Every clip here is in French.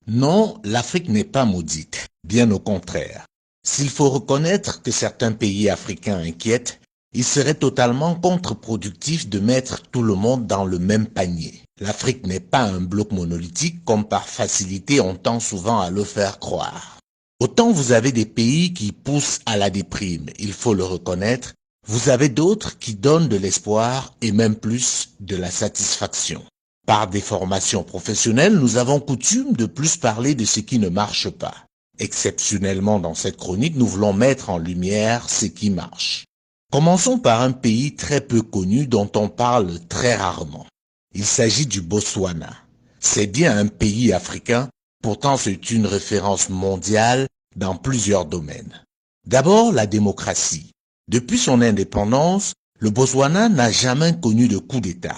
Non, l'Afrique n'est pas maudite, bien au contraire. S'il faut reconnaître que certains pays africains inquiètent, il serait totalement contre-productif de mettre tout le monde dans le même panier. L'Afrique n'est pas un bloc monolithique comme par facilité on tend souvent à le faire croire. Autant vous avez des pays qui poussent à la déprime, il faut le reconnaître, vous avez d'autres qui donnent de l'espoir et même plus de la satisfaction. Par des formations professionnelles, nous avons coutume de plus parler de ce qui ne marche pas. Exceptionnellement dans cette chronique, nous voulons mettre en lumière ce qui marche. Commençons par un pays très peu connu dont on parle très rarement. Il s'agit du Botswana. C'est bien un pays africain, pourtant c'est une référence mondiale dans plusieurs domaines. D'abord, la démocratie. Depuis son indépendance, le Botswana n'a jamais connu de coup d'État.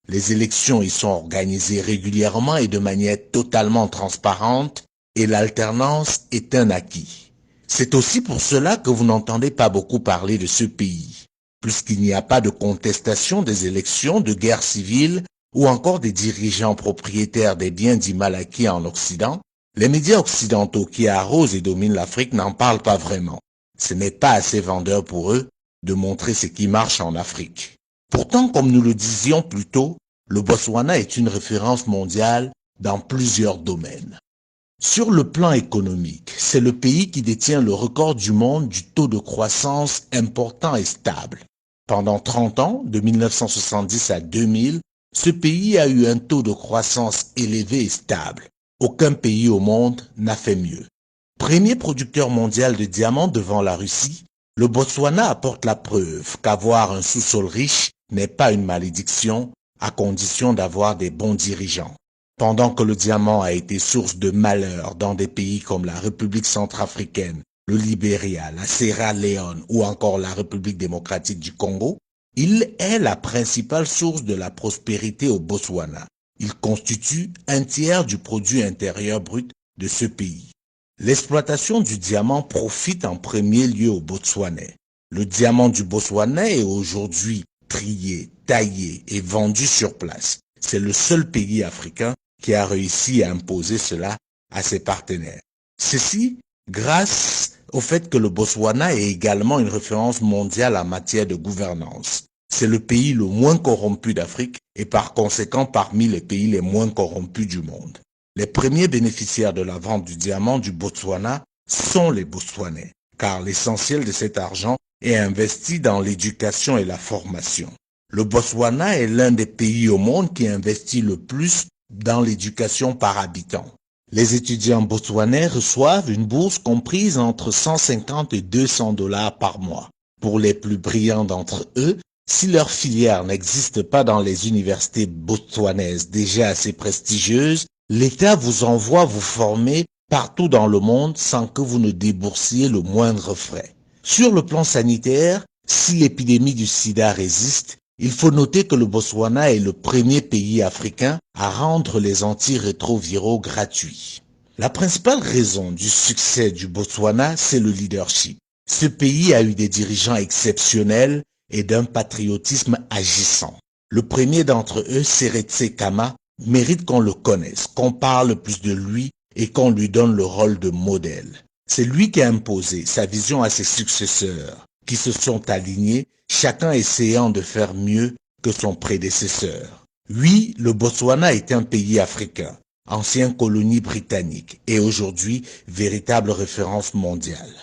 Les élections y sont organisées régulièrement et de manière totalement transparente et l'alternance est un acquis. C'est aussi pour cela que vous n'entendez pas beaucoup parler de ce pays, puisqu'il n'y a pas de contestation des élections, de guerre civile ou encore des dirigeants propriétaires des biens dits mal acquis en Occident. Les médias occidentaux qui arrosent et dominent l'Afrique n'en parlent pas vraiment. Ce n'est pas assez vendeur pour eux de montrer ce qui marche en Afrique. Pourtant, comme nous le disions plus tôt, le Botswana est une référence mondiale dans plusieurs domaines. Sur le plan économique, c'est le pays qui détient le record du monde du taux de croissance important et stable. Pendant 30 ans, de 1970 à 2000, ce pays a eu un taux de croissance élevé et stable. Aucun pays au monde n'a fait mieux. Premier producteur mondial de diamants devant la Russie, le Botswana apporte la preuve qu'avoir un sous-sol riche n'est pas une malédiction, à condition d'avoir des bons dirigeants. Pendant que le diamant a été source de malheur dans des pays comme la République centrafricaine, le Libéria, la Sierra Leone ou encore la République démocratique du Congo, il est la principale source de la prospérité au Botswana. Il constitue un tiers du produit intérieur brut de ce pays. L'exploitation du diamant profite en premier lieu aux Botswanais. Le diamant du Botswana est aujourd'hui trié, taillé et vendu sur place. C'est le seul pays africain qui a réussi à imposer cela à ses partenaires. Ceci grâce au fait que le Botswana est également une référence mondiale en matière de gouvernance. C'est le pays le moins corrompu d'Afrique et par conséquent parmi les pays les moins corrompus du monde. Les premiers bénéficiaires de la vente du diamant du Botswana sont les Botswanais, car l'essentiel de cet argent est investi dans l'éducation et la formation. Le Botswana est l'un des pays au monde qui investit le plus dans l'éducation par habitant. Les étudiants botswanais reçoivent une bourse comprise entre 150 et 200 dollars par mois. Pour les plus brillants d'entre eux, si leur filière n'existe pas dans les universités botswanaises déjà assez prestigieuses, l'État vous envoie vous former partout dans le monde sans que vous ne déboursiez le moindre frais. Sur le plan sanitaire, si l'épidémie du sida résiste, il faut noter que le Botswana est le premier pays africain à rendre les antirétroviraux gratuits. La principale raison du succès du Botswana, c'est le leadership. Ce pays a eu des dirigeants exceptionnels et d'un patriotisme agissant. Le premier d'entre eux, Seretse Khama, mérite qu'on le connaisse, qu'on parle plus de lui et qu'on lui donne le rôle de modèle. C'est lui qui a imposé sa vision à ses successeurs, qui se sont alignés, chacun essayant de faire mieux que son prédécesseur. Oui, le Botswana est un pays africain, ancienne colonie britannique et aujourd'hui véritable référence mondiale.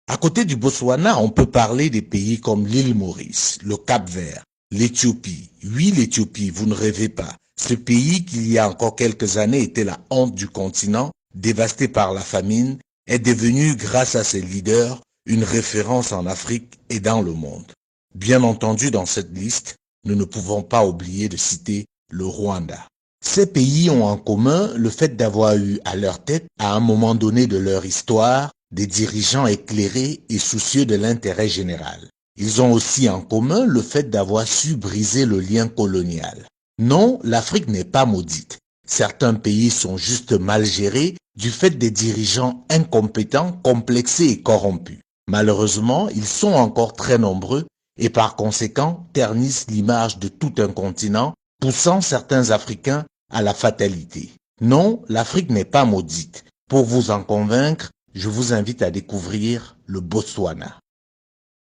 À côté du Botswana, on peut parler des pays comme l'île Maurice, le Cap-Vert, l'Éthiopie. Oui, l'Éthiopie, vous ne rêvez pas. Ce pays qui, il y a encore quelques années, était la honte du continent, dévasté par la famine, est devenu, grâce à ses leaders, une référence en Afrique et dans le monde. Bien entendu, dans cette liste, nous ne pouvons pas oublier de citer le Rwanda. Ces pays ont en commun le fait d'avoir eu à leur tête, à un moment donné de leur histoire, des dirigeants éclairés et soucieux de l'intérêt général. Ils ont aussi en commun le fait d'avoir su briser le lien colonial. Non, l'Afrique n'est pas maudite. Certains pays sont juste mal gérés du fait des dirigeants incompétents, complexés et corrompus. Malheureusement, ils sont encore très nombreux et par conséquent ternissent l'image de tout un continent, poussant certains Africains à la fatalité. Non, l'Afrique n'est pas maudite. Pour vous en convaincre, je vous invite à découvrir le Botswana.